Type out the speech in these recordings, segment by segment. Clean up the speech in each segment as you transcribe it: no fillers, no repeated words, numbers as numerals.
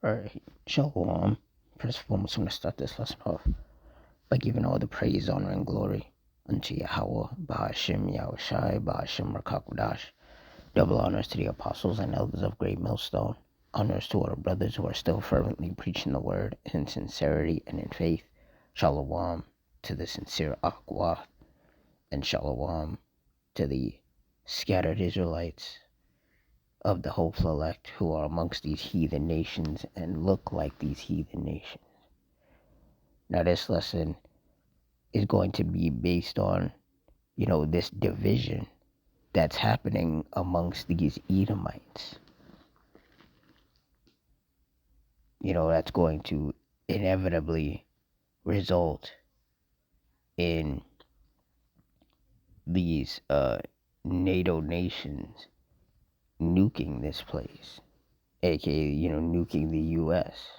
Alright, Shalom. First of all, I'm going to start this lesson off by giving all the praise, honor, and glory unto Yahweh, Bahashim Yahushai, Bahashim Rakakwadash. Double honors to the apostles and elders of Great Millstone. Honors to our brothers who are still fervently preaching the word in sincerity and in faith. Shalom to the sincere Aqua, and Shalom to the scattered Israelites of the hopeful elect who are amongst these heathen nations and look like these heathen nations. Now this lesson is going to be based on, this division that's happening amongst these Edomites. That's going to inevitably result in these NATO nations nuking this place, aka, nuking the U.S.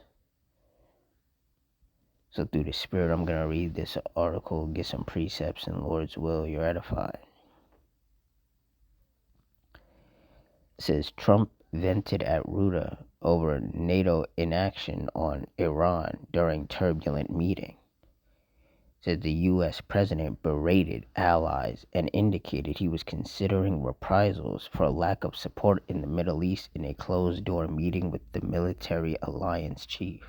So through the Spirit, I'm going to read this article, get some precepts, and Lord's will, you're edified. It says, Trump vented at Ruta over NATO inaction on Iran during turbulent meeting. Said the U.S. president berated allies and indicated he was considering reprisals for lack of support in the Middle East in a closed-door meeting with the military alliance chief.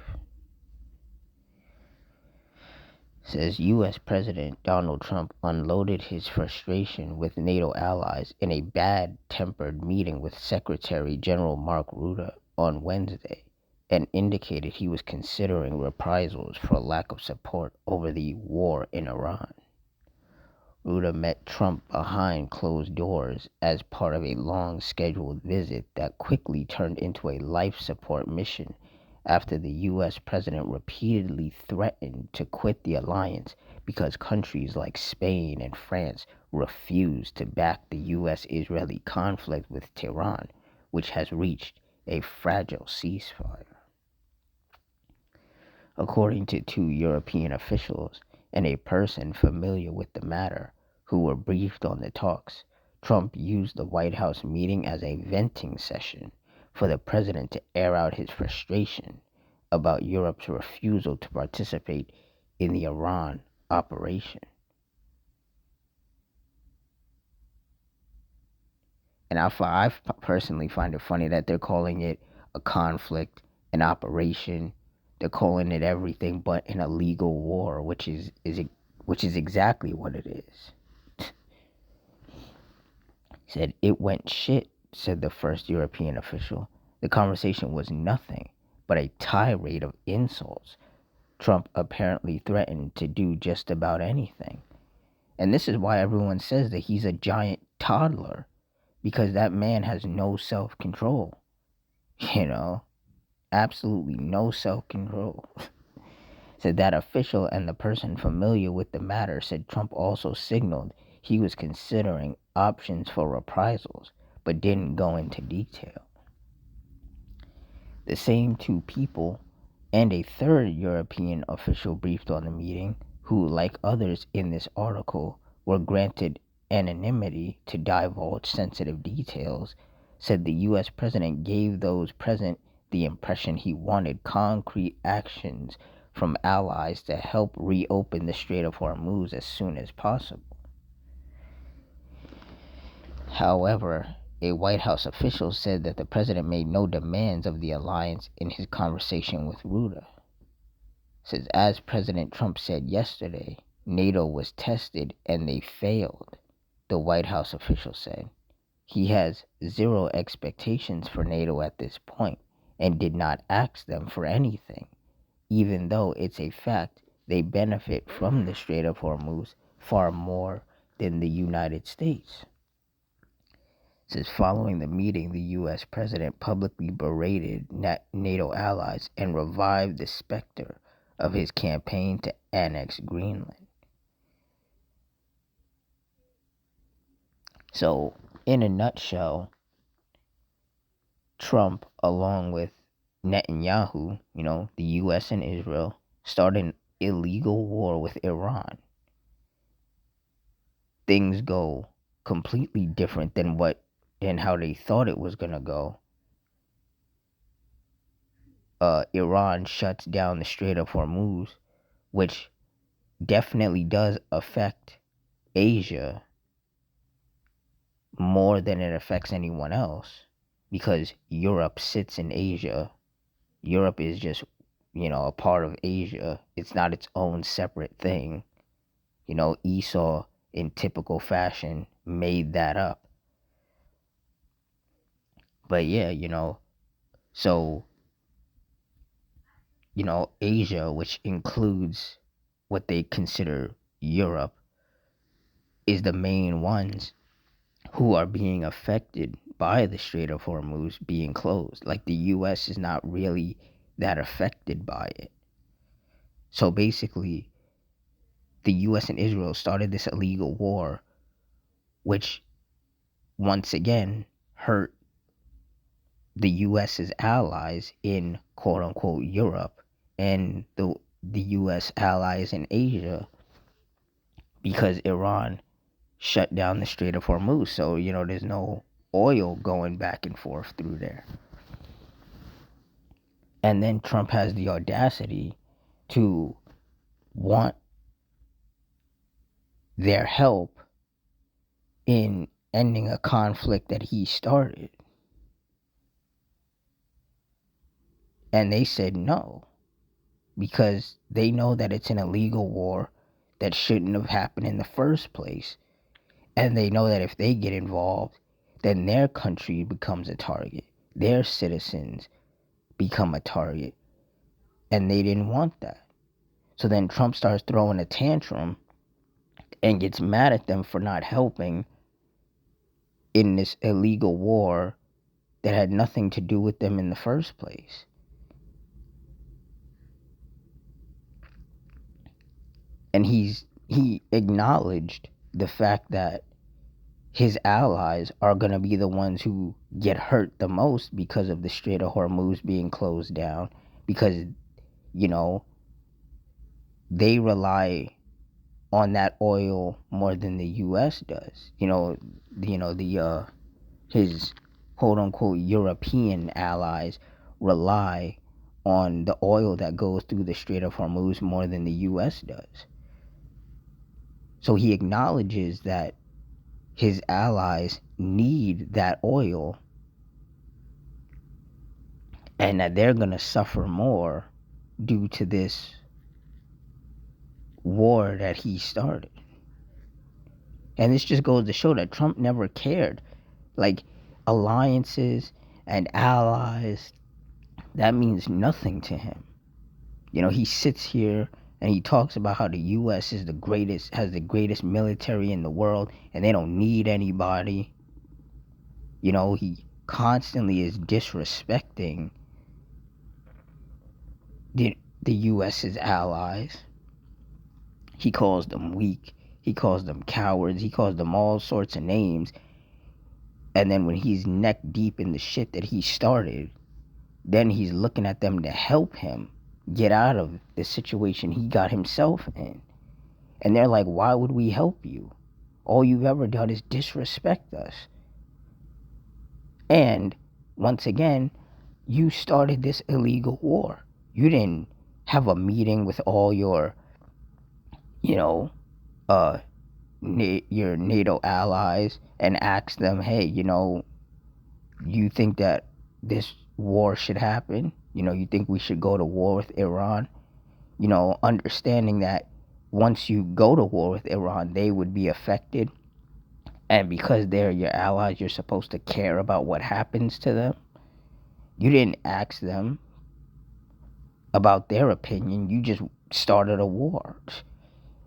Says U.S. President Donald Trump unloaded his frustration with NATO allies in a bad-tempered meeting with Secretary General Mark Rutte on Wednesday and indicated he was considering reprisals for lack of support over the war in Iran. Rutte met Trump behind closed doors as part of a long-scheduled visit that quickly turned into a life support mission after the U.S. president repeatedly threatened to quit the alliance because countries like Spain and France refused to back the U.S.-Israeli conflict with Tehran, which has reached a fragile ceasefire. According to two European officials and a person familiar with the matter who were briefed on the talks, Trump used the White House meeting as a venting session for the president to air out his frustration about Europe's refusal to participate in the Iran operation. And I personally find it funny that they're calling it a conflict, an operation. They're calling it everything but an illegal war, which is exactly what it is. He said, "It went shit," said the first European official. The conversation was nothing but a tirade of insults. Trump apparently threatened to do just about anything. And this is why everyone says that he's a giant toddler, because that man has no self-control. Absolutely no self-control. Said that official and the person familiar with the matter said Trump also signaled he was considering options for reprisals, but didn't go into detail. The same two people and a third European official briefed on the meeting, who, like others in this article, were granted anonymity to divulge sensitive details, said the U.S. president gave those present the impression he wanted concrete actions from allies to help reopen the Strait of Hormuz as soon as possible. However, a White House official said that the president made no demands of the alliance in his conversation with Rutte. Says, as President Trump said yesterday, NATO was tested and they failed, the White House official said. He has zero expectations for NATO at this point and did not ask them for anything, even though it's a fact they benefit from the Strait of Hormuz far more than the United States. It says, following the meeting, the U.S. president publicly berated NATO allies and revived the specter of his campaign to annex Greenland. So, in a nutshell, Trump, along with Netanyahu, the U.S. and Israel, started an illegal war with Iran. Things go completely different than how they thought it was going to go. Iran shuts down the Strait of Hormuz, which definitely does affect Asia more than it affects anyone else, because Europe sits in Asia. Europe is just, a part of Asia. It's not its own separate thing. Esau, in typical fashion, made that up. But yeah, so, Asia, which includes what they consider Europe, is the main ones who are being affected by the Strait of Hormuz being closed. Like, the US is not really that affected by it. So basically, the US and Israel started this illegal war, which once again hurt the US's allies in quote unquote Europe and the US allies in Asia, because Iran shut down the Strait of Hormuz. So, there's no oil going back and forth through there. And then Trump has the audacity to want their help in ending a conflict that he started. And they said no, because they know that it's an illegal war that shouldn't have happened in the first place. And they know that if they get involved, then their country becomes a target. Their citizens become a target. And they didn't want that. So then Trump starts throwing a tantrum and gets mad at them for not helping in this illegal war that had nothing to do with them in the first place. And he acknowledged the fact that his allies are going to be the ones who get hurt the most because of the Strait of Hormuz being closed down, because they rely on that oil more than the US does. His quote unquote European allies rely on the oil that goes through the Strait of Hormuz more than the US does. So he acknowledges that his allies need that oil and that they're going to suffer more due to this war that he started. And this just goes to show that Trump never cared. Like, alliances and allies, that means nothing to him. He sits here and he talks about how the US is has the greatest military in the world and they don't need anybody. He constantly is disrespecting the US's allies. He calls them weak. He calls them cowards. He calls them all sorts of names. And then when he's neck deep in the shit that he started, then he's looking at them to help him get out of the situation he got himself in. And they're like, why would we help you? All you've ever done is disrespect us. And once again, you started this illegal war. You didn't have a meeting with all your, your NATO allies and ask them, hey, you think that this war should happen? You think we should go to war with Iran? Understanding that once you go to war with Iran, they would be affected. And because they're your allies, you're supposed to care about what happens to them. You didn't ask them about their opinion. You just started a war.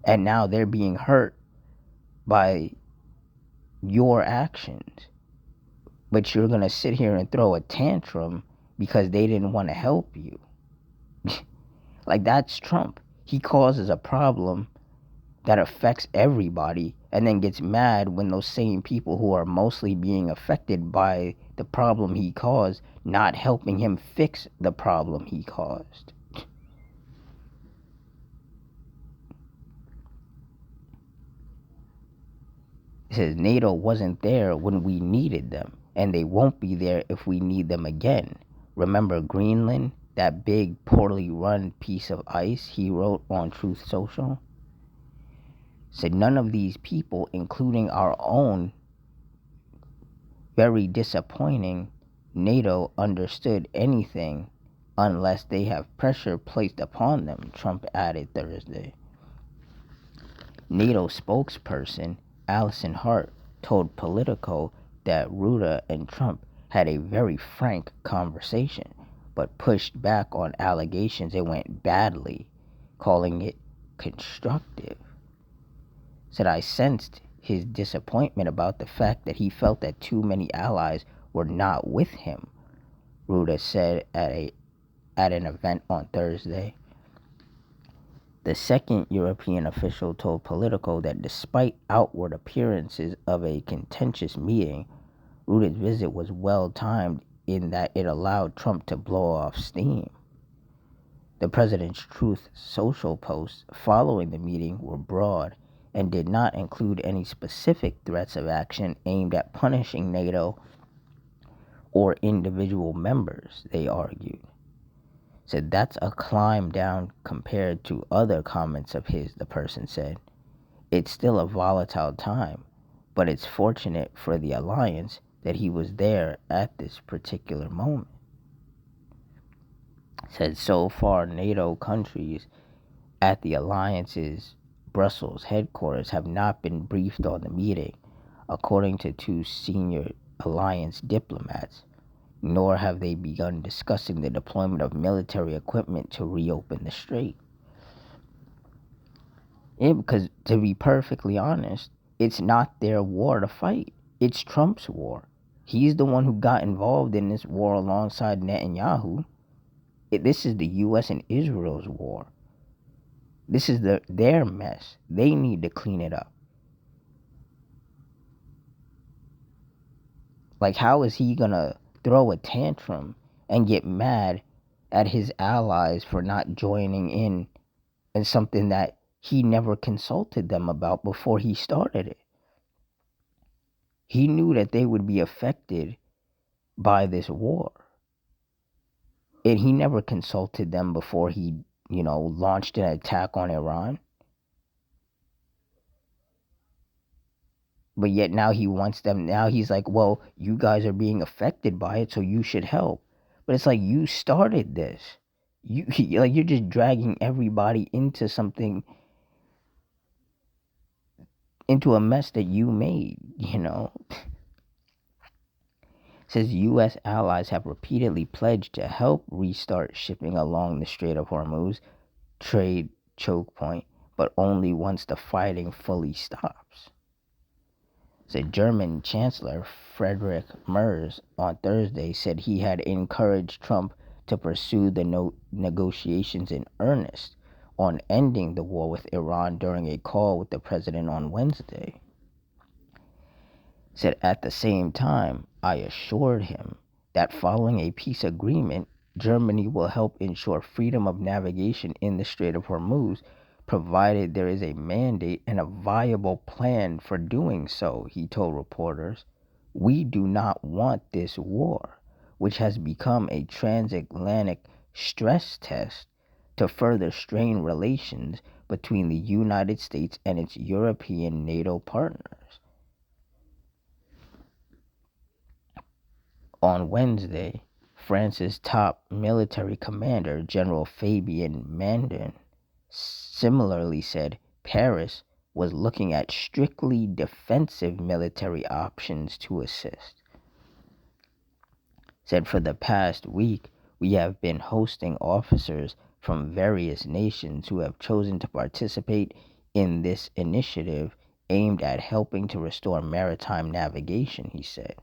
And now they're being hurt by your actions. But you're going to sit here and throw a tantrum because they didn't want to help you. Like, that's Trump. He causes a problem that affects everybody and then gets mad when those same people who are mostly being affected by the problem he caused not helping him fix the problem he caused. It says NATO wasn't there when we needed them, and they won't be there if we need them again. Remember Greenland? that big, poorly run piece of ice, he wrote on Truth Social. Said none of these people, including our own very disappointing NATO, understood anything unless they have pressure placed upon them, Trump added Thursday. NATO spokesperson Allison Hart told Politico that Ruta and Trump had a very frank conversation, but pushed back on allegations it went badly, calling it constructive. Said I sensed his disappointment about the fact that he felt that too many allies were not with him, Ruta said at an event on Thursday. The second European official told Politico that despite outward appearances of a contentious meeting, Ruta's visit was well timed in that it allowed Trump to blow off steam. The president's Truth Social posts following the meeting were broad and did not include any specific threats of action aimed at punishing NATO or individual members, they argued. Said that's a climb down compared to other comments of his, the person said. It's still a volatile time, but it's fortunate for the alliance that he was there at this particular moment. Said so far NATO countries at the alliance's Brussels headquarters have not been briefed on the meeting, according to two senior alliance diplomats, nor have they begun discussing the deployment of military equipment to reopen the strait. Yeah, because to be perfectly honest, it's not their war to fight. It's Trump's war. He's the one who got involved in this war alongside Netanyahu. This is the U.S. and Israel's war. This is their mess. They need to clean it up. Like, how is he going to throw a tantrum and get mad at his allies for not joining in something that he never consulted them about before he started it? He knew that they would be affected by this war. And he never consulted them before he, launched an attack on Iran. But yet now he wants them. Now he's like, well, you guys are being affected by it, so you should help. But it's like, you started this. You're just dragging everybody into something, into a mess that you made, Says U.S. allies have repeatedly pledged to help restart shipping along the Strait of Hormuz, trade choke point, but only once the fighting fully stops. Said German Chancellor Friedrich Merz on Thursday said he had encouraged Trump to pursue the negotiations in earnest on ending the war with Iran during a call with the president on Wednesday. Said at the same time, I assured him that following a peace agreement, Germany will help ensure freedom of navigation in the Strait of Hormuz, provided there is a mandate and a viable plan for doing so, he told reporters. We do not want this war, which has become a transatlantic stress test to further strain relations between the United States and its European NATO partners. On Wednesday, France's top military commander, General Fabien Mandin, similarly said Paris was looking at strictly defensive military options to assist. Said for the past week, we have been hosting officers from various nations who have chosen to participate in this initiative aimed at helping to restore maritime navigation, he said.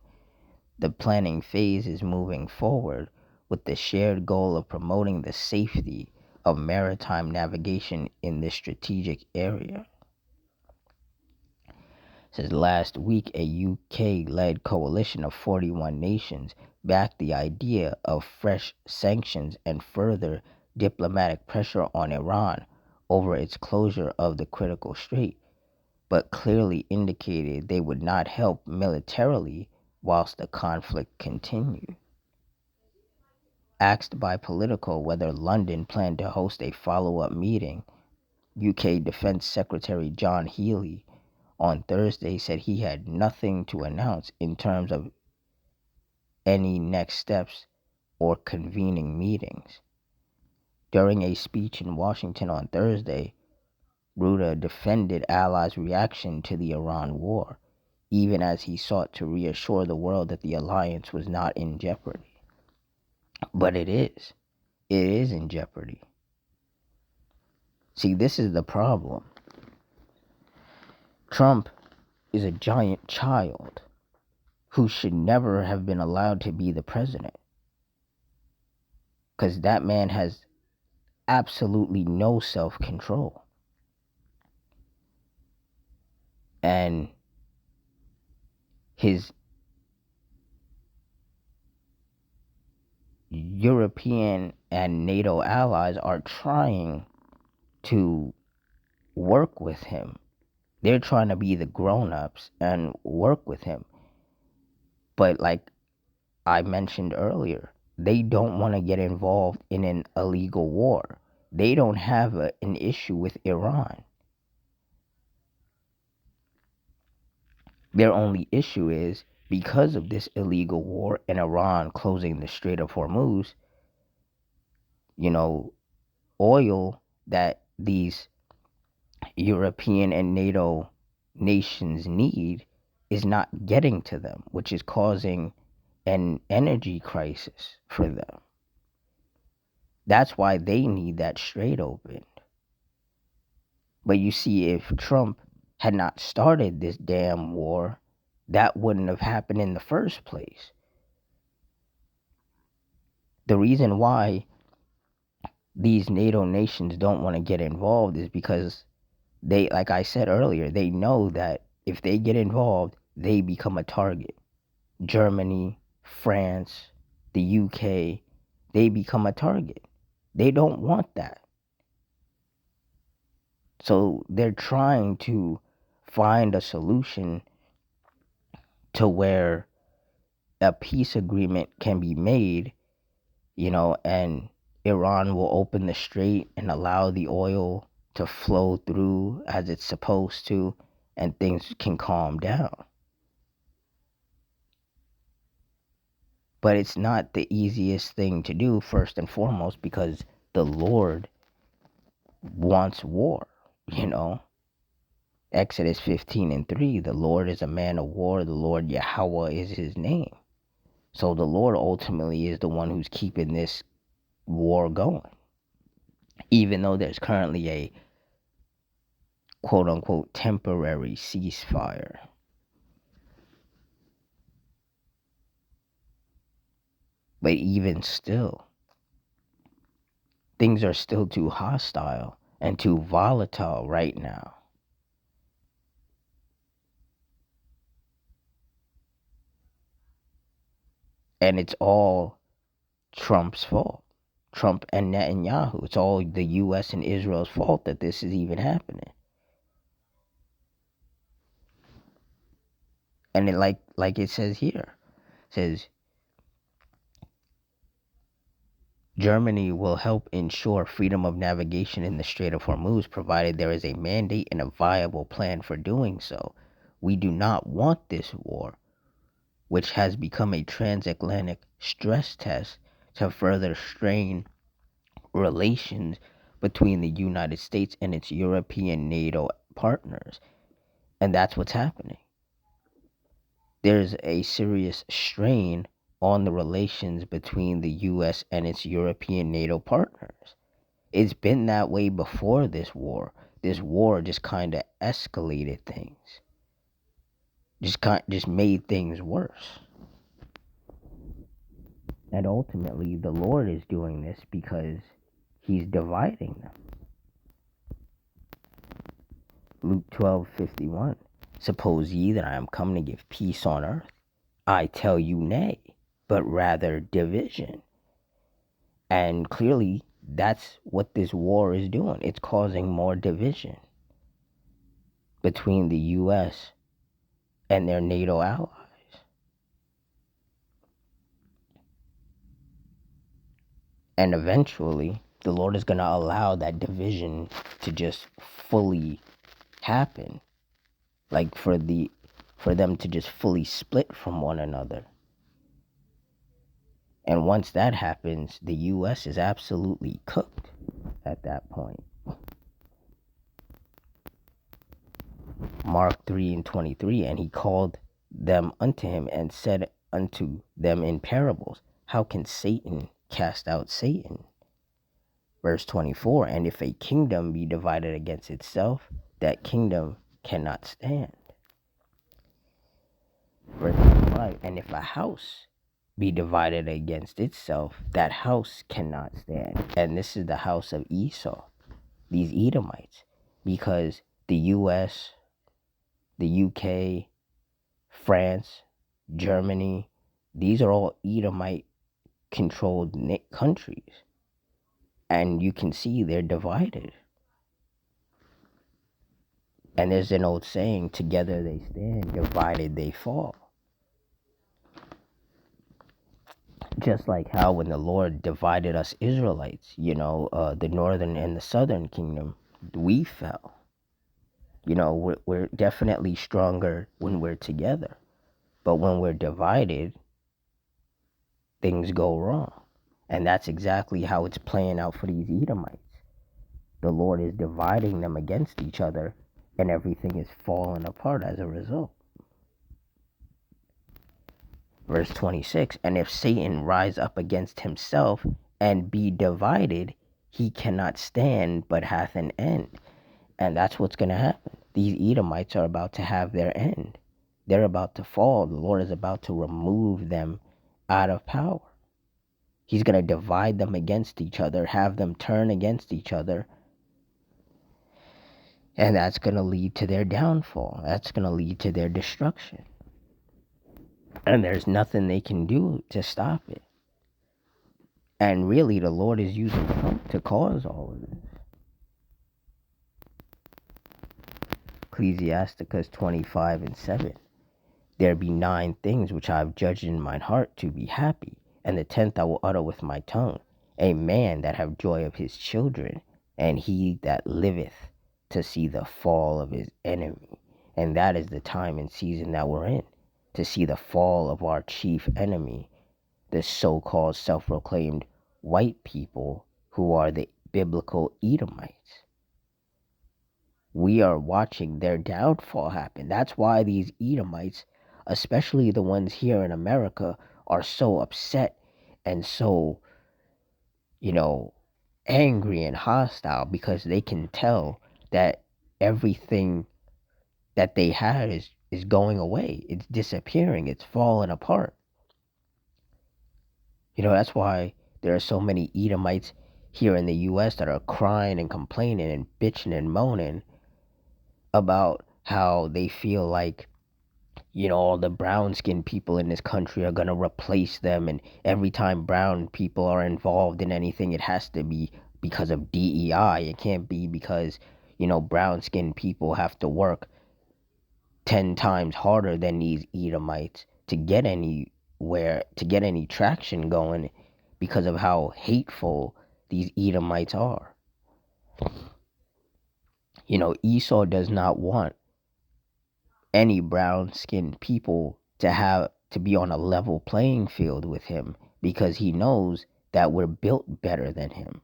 The planning phase is moving forward with the shared goal of promoting the safety of maritime navigation in this strategic area. Says last week, a UK-led coalition of 41 nations backed the idea of fresh sanctions and further diplomatic pressure on Iran over its closure of the critical strait, but clearly indicated they would not help militarily whilst the conflict continued. Asked by Politico whether London planned to host a follow-up meeting, UK Defence Secretary John Healey on Thursday said he had nothing to announce in terms of any next steps or convening meetings. During a speech in Washington on Thursday, Rutte defended allies' reaction to the Iran war, even as he sought to reassure the world that the alliance was not in jeopardy. But it is. It is in jeopardy. See, this is the problem. Trump is a giant child who should never have been allowed to be the president. Because that man has absolutely no self-control. And his European and NATO allies are trying to work with him. They're trying to be the grown-ups and work with him. But like I mentioned earlier, they don't want to get involved in an illegal war. They don't have an issue with Iran. Their only issue is because of this illegal war and Iran closing the Strait of Hormuz, oil that these European and NATO nations need is not getting to them, which is causing an energy crisis for them. That's why they need that strait opened. But you see, if Trump had not started this damn war, that wouldn't have happened in the first place. The reason why these NATO nations don't want to get involved is because they, like I said earlier, they know that if they get involved, they become a target. Germany, France, the UK, they become a target. They don't want that. So they're trying to find a solution to where a peace agreement can be made, and Iran will open the strait and allow the oil to flow through as it's supposed to, and things can calm down. But it's not the easiest thing to do, first and foremost, because the Lord wants war, Exodus 15:3, the Lord is a man of war, the Lord Yahweh is his name. So the Lord ultimately is the one who's keeping this war going. Even though there's currently a quote unquote temporary ceasefire. But even still, things are still too hostile and too volatile right now. And it's all Trump's fault. Trump and Netanyahu. It's all the US and Israel's fault that this is even happening. And it like it says here. It says Germany will help ensure freedom of navigation in the Strait of Hormuz, provided there is a mandate and a viable plan for doing so. We do not want this war, which has become a transatlantic stress test to further strain relations between the United States and its European NATO partners. And that's what's happening. There's a serious strain on the relations between the US and its European NATO partners. It's been that way before this war. This war just kind of escalated things. Just made things worse. And ultimately, the Lord is doing this because he's dividing them. Luke 12:51. Suppose ye that I am come to give peace on earth? I tell you nay, but rather division. And clearly, that's what this war is doing. It's causing more division between the US and their NATO allies. And eventually, the Lord is going to allow that division to just fully happen. Like for them to just fully split from one another. And once that happens, the US is absolutely cooked at that point. Mark 3:23, and he called them unto him and said unto them in parables, how can Satan cast out Satan? Verse 24, and if a kingdom be divided against itself, that kingdom cannot stand. Verse 25, and if a house be divided against itself, that house cannot stand. And this is the house of Esau, these Edomites, because the US, the UK, France, Germany, these are all Edomite controlled countries. And you can see they're divided. And there's an old saying, together they stand, divided they fall. Just like how when the Lord divided us Israelites, the northern and the southern kingdom, we fell. We're definitely stronger when we're together. But when we're divided, things go wrong. And that's exactly how it's playing out for these Edomites. The Lord is dividing them against each other, and everything is falling apart as a result. Verse 26, and if Satan rise up against himself and be divided, he cannot stand, but hath an end. And that's what's going to happen. These Edomites are about to have their end. They're about to fall. The Lord is about to remove them out of power. He's going to divide them against each other, have them turn against each other. And that's going to lead to their downfall. That's going to lead to their destruction. And there's nothing they can do to stop it. And really, the Lord is using Trump to cause all of this. Ecclesiasticus 25:7. There be 9 things which I have judged in mine heart to be happy, and the 10th I will utter with my tongue. A man that have joy of his children, and he that liveth to see the fall of his enemy. And that is the time and season that we're in, to see the fall of our chief enemy, the so-called self-proclaimed white people who are the biblical Edomites. We are watching their downfall happen. That's why these Edomites, especially the ones here in America, are so upset and so, angry and hostile, because they can tell that everything that they had is going away. It's disappearing. It's falling apart. That's why there are so many Edomites here in the US that are crying and complaining and bitching and moaning about how they feel like, all the brown-skinned people in this country are going to replace them. And every time brown people are involved in anything, it has to be because of DEI. It can't be because, brown-skinned people have to work 10 times harder than these Edomites to get anywhere, to get any traction going, because of how hateful these Edomites are. Esau does not want any brown-skinned people to be on a level playing field with him, because he knows that we're built better than him.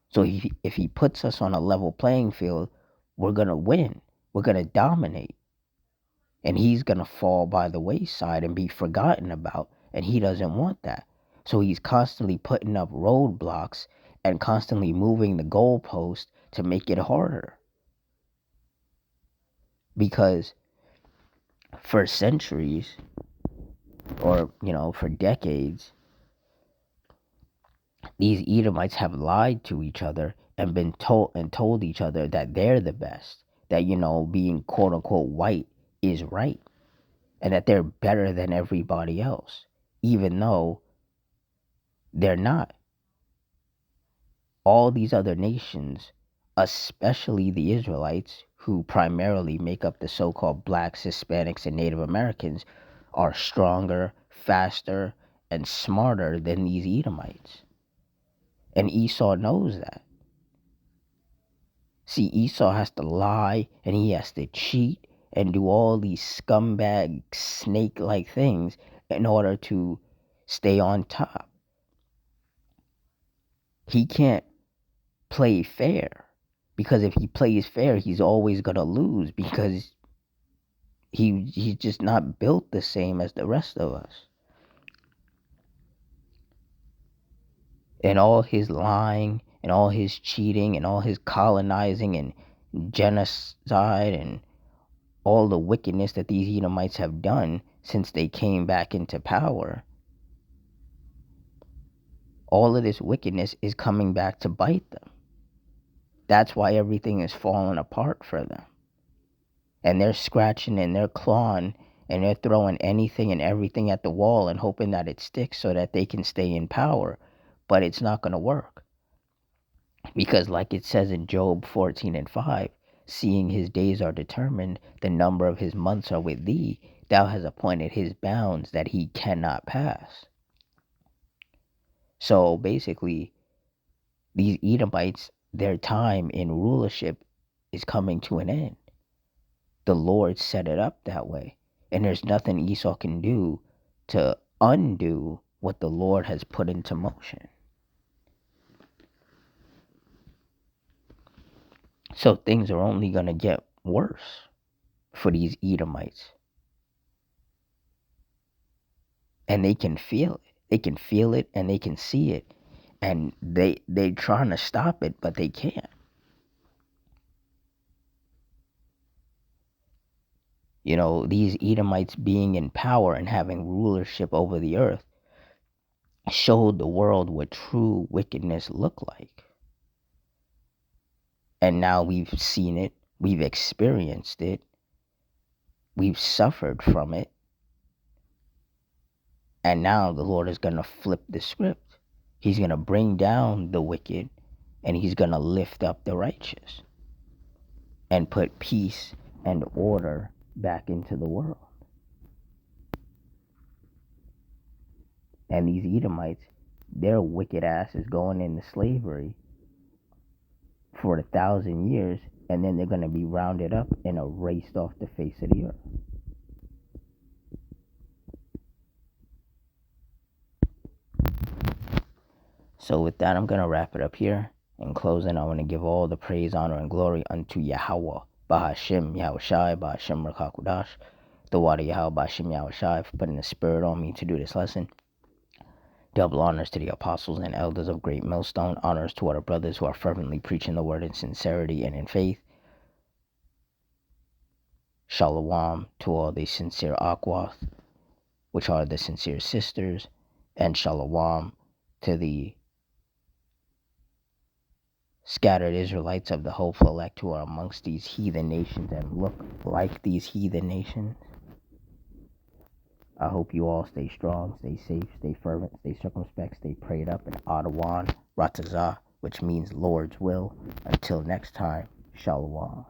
So if he puts us on a level playing field, we're going to win. We're going to dominate. And he's going to fall by the wayside and be forgotten about. And he doesn't want that. So he's constantly putting up roadblocks and constantly moving the goalpost to make it harder. Because for centuries, or, for decades, these Edomites have lied to each other and been told each other that they're the best. That, being quote unquote white is right. And that they're better than everybody else, even though they're not. All these other nations, especially the Israelites, who primarily make up the so-called blacks, Hispanics, and Native Americans, are stronger, faster, and smarter than these Edomites. And Esau knows that. See, Esau has to lie and he has to cheat and do all these scumbag, snake-like things in order to stay on top. He can't play fair, because if he plays fair, he's always going to lose, because he's just not built the same as the rest of us. And all his lying and all his cheating and all his colonizing and genocide and all the wickedness that these Edomites have done since they came back into power, all of this wickedness is coming back to bite them. That's why everything is falling apart for them. And they're scratching and they're clawing and they're throwing anything and everything at the wall and hoping that it sticks so that they can stay in power. But it's not going to work. Because like it says in Job 14:5, seeing his days are determined, the number of his months are with thee. Thou hast appointed his bounds that he cannot pass. So basically, these Edomites, their time in rulership is coming to an end. The Lord set it up that way. And there's nothing Esau can do to undo what the Lord has put into motion. So things are only going to get worse for these Edomites. And they can feel it. They can feel it and they can see it. And they're trying to stop it, but they can't. You know, these Edomites being in power and having rulership over the earth showed the world what true wickedness looked like. And now we've seen it, we've experienced it, we've suffered from it. And now the Lord is going to flip the script. He's going to bring down the wicked and he's going to lift up the righteous and put peace and order back into the world. And these Edomites, their wicked ass is going into slavery for 1,000 years, and then they're going to be rounded up and erased off the face of the earth. So with that, I'm going to wrap it up here. In closing, I want to give all the praise, honor, and glory unto Yahweh, Bahashim Yahushai, Bahashim Rakakudash, the water Yahweh, Bahashim Yahushai, for putting the spirit on me to do this lesson. Double honors to the apostles and elders of Great Millstone. Honors to our brothers who are fervently preaching the word in sincerity and in faith. Shalom to all the sincere Akwath, which are the sincere sisters. And shalom to the scattered Israelites of the hopeful elect who are amongst these heathen nations and look like these heathen nations. I hope you all stay strong, stay safe, stay fervent, stay circumspect, stay prayed up in Adawan, Ratazah, which means Lord's will. Until next time, Shalom.